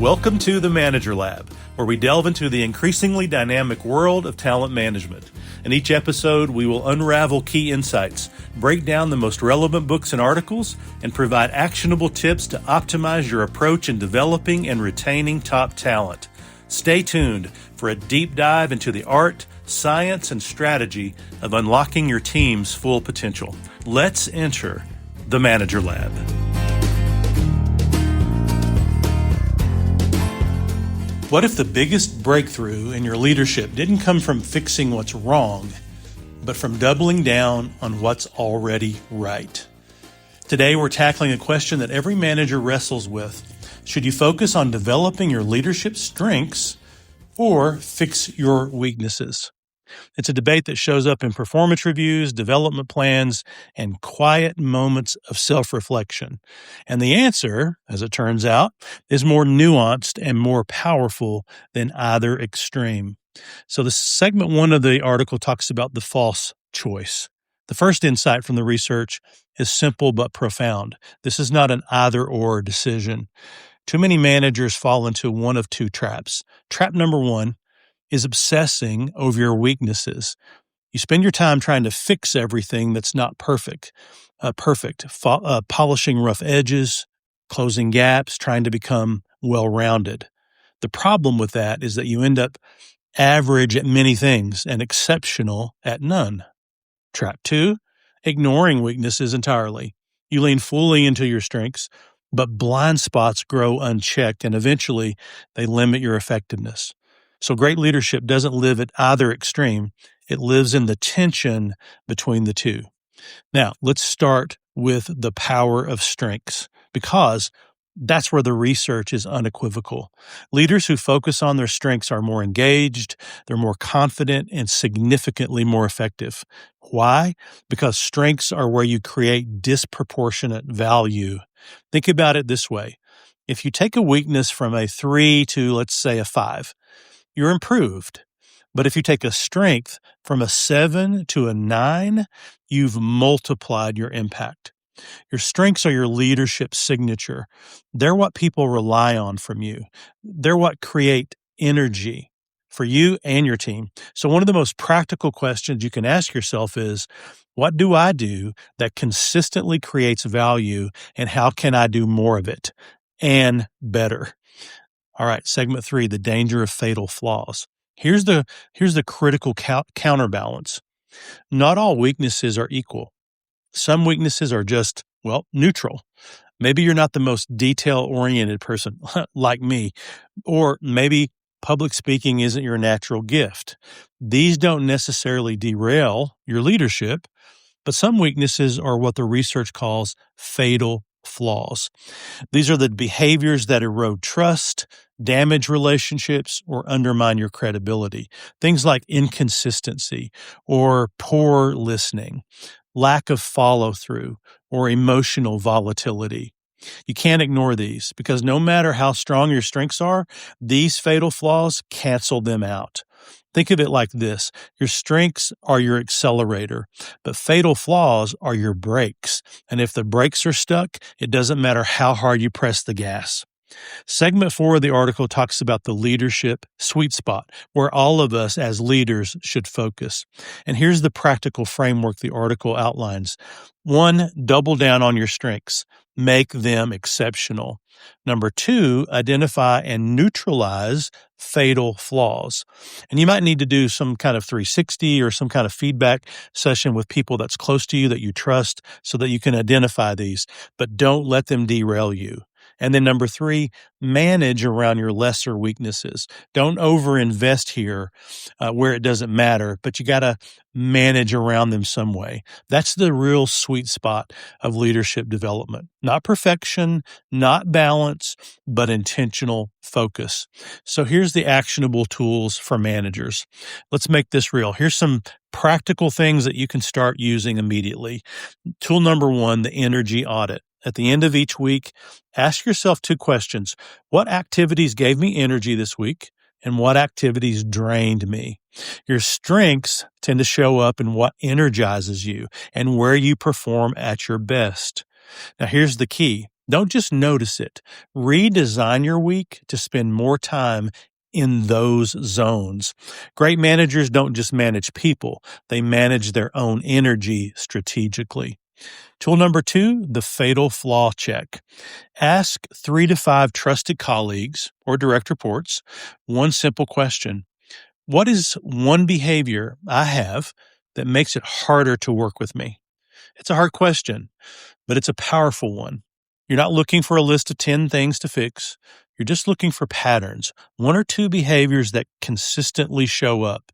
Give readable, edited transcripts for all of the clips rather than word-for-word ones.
Welcome to the Manager Lab, where we delve into the increasingly dynamic world of talent management. In each episode, we will unravel key insights, break down the most relevant books and articles, and provide actionable tips to optimize your approach in developing and retaining top talent. Stay tuned for a deep dive into the art, science, and strategy of unlocking your team's full potential. Let's enter the Manager Lab. What if the biggest breakthrough in your leadership didn't come from fixing what's wrong, but from doubling down on what's already right? Today, we're tackling a question that every manager wrestles with. Should you focus on developing your leadership strengths or fix your weaknesses? It's a debate that shows up in performance reviews, development plans, and quiet moments of self-reflection. And the answer, as it turns out, is more nuanced and more powerful than either extreme. So the segment 1 of the article talks about the false choice. The first insight from the research is simple but profound. This is not an either-or decision. Too many managers fall into one of two traps. Trap number 1 is obsessing over your weaknesses. You spend your time trying to fix everything that's not perfect, polishing rough edges, closing gaps, trying to become well-rounded. The problem with that is that you end up average at many things and exceptional at none. Trap 2, ignoring weaknesses entirely. You lean fully into your strengths, but blind spots grow unchecked, and eventually they limit your effectiveness. So great leadership doesn't live at either extreme. It lives in the tension between the two. Now, let's start with the power of strengths, because that's where the research is unequivocal. Leaders who focus on their strengths are more engaged, they're more confident, and significantly more effective. Why? Because strengths are where you create disproportionate value. Think about it this way. If you take a weakness from a 3 to, let's say, a 5, you're improved. But if you take a strength from a 7 to a 9, you've multiplied your impact. Your strengths are your leadership signature. They're what people rely on from you. They're what create energy for you and your team. So one of the most practical questions you can ask yourself is, what do I do that consistently creates value, and how can I do more of it and better? All right, segment 3, the danger of fatal flaws. Here's the critical counterbalance. Not all weaknesses are equal. Some weaknesses are just, neutral. Maybe you're not the most detail-oriented person like me, or maybe public speaking isn't your natural gift. These don't necessarily derail your leadership, but some weaknesses are what the research calls fatal flaws. These are the behaviors that erode trust, damage relationships, or undermine your credibility. Things like inconsistency or poor listening, lack of follow-through, or emotional volatility. You can't ignore these, because no matter how strong your strengths are, these fatal flaws cancel them out. Think of it like this. Your strengths are your accelerator, but fatal flaws are your brakes. And if the brakes are stuck, it doesn't matter how hard you press the gas. Segment 4 of the article talks about the leadership sweet spot, where all of us as leaders should focus. And here's the practical framework the article outlines. 1, double down on your strengths. Make them exceptional. Number 2, identify and neutralize fatal flaws. And you might need to do some kind of 360 or some kind of feedback session with people that's close to you that you trust so that you can identify these, but don't let them derail you. And then number 3, manage around your lesser weaknesses. Don't overinvest here where it doesn't matter, but you got to manage around them some way. That's the real sweet spot of leadership development. Not perfection, not balance, but intentional focus. So here's the actionable tools for managers. Let's make this real. Here's some practical things that you can start using immediately. Tool number 1, the energy audit. At the end of each week, ask yourself 2 questions. What activities gave me energy this week, and what activities drained me? Your strengths tend to show up in what energizes you and where you perform at your best. Now, here's the key. Don't just notice it. Redesign your week to spend more time in those zones. Great managers don't just manage people, they manage their own energy strategically. Tool number 2, the fatal flaw check. Ask 3 to 5 trusted colleagues or direct reports one simple question. What is one behavior I have that makes it harder to work with me? It's a hard question, but it's a powerful one. You're not looking for a list of 10 things to fix. You're just looking for patterns, 1 or 2 behaviors that consistently show up.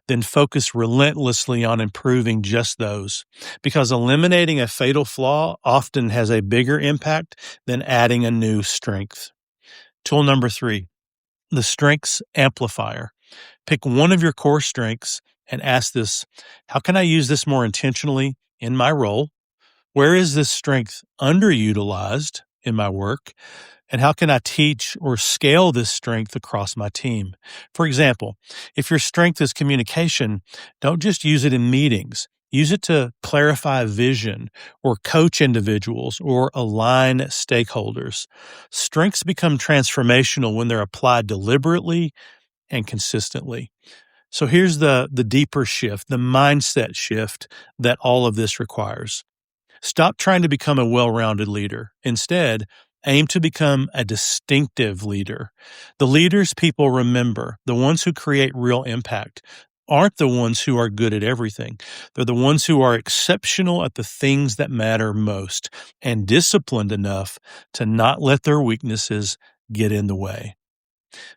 Then focus relentlessly on improving just those, because eliminating a fatal flaw often has a bigger impact than adding a new strength. Tool number 3, the strengths amplifier. Pick one of your core strengths and ask this: how can I use this more intentionally in my role? Where is this strength underutilized in my work? And how can I teach or scale this strength across my team? For example, if your strength is communication, don't just use it in meetings. Use it to clarify vision or coach individuals or align stakeholders. Strengths become transformational when they're applied deliberately and consistently. So here's the deeper shift, the mindset shift that all of this requires. Stop trying to become a well-rounded leader. Instead, aim to become a distinctive leader. The leaders people remember, the ones who create real impact, aren't the ones who are good at everything. They're the ones who are exceptional at the things that matter most and disciplined enough to not let their weaknesses get in the way.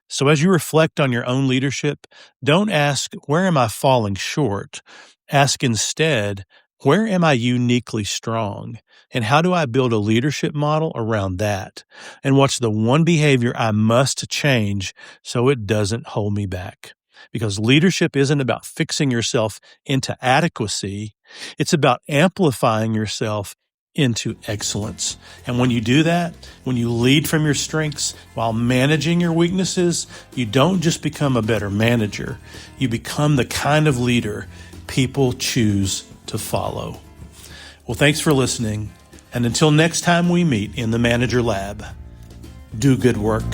So as you reflect on your own leadership, don't ask, where am I falling short? Ask instead, where am I uniquely strong? And how do I build a leadership model around that? And what's the one behavior I must change so it doesn't hold me back? Because leadership isn't about fixing yourself into adequacy. It's about amplifying yourself into excellence. And when you do that, when you lead from your strengths while managing your weaknesses, you don't just become a better manager. You become the kind of leader people choose to follow. Well, thanks for listening. And until next time we meet in the Manager Lab, do good work.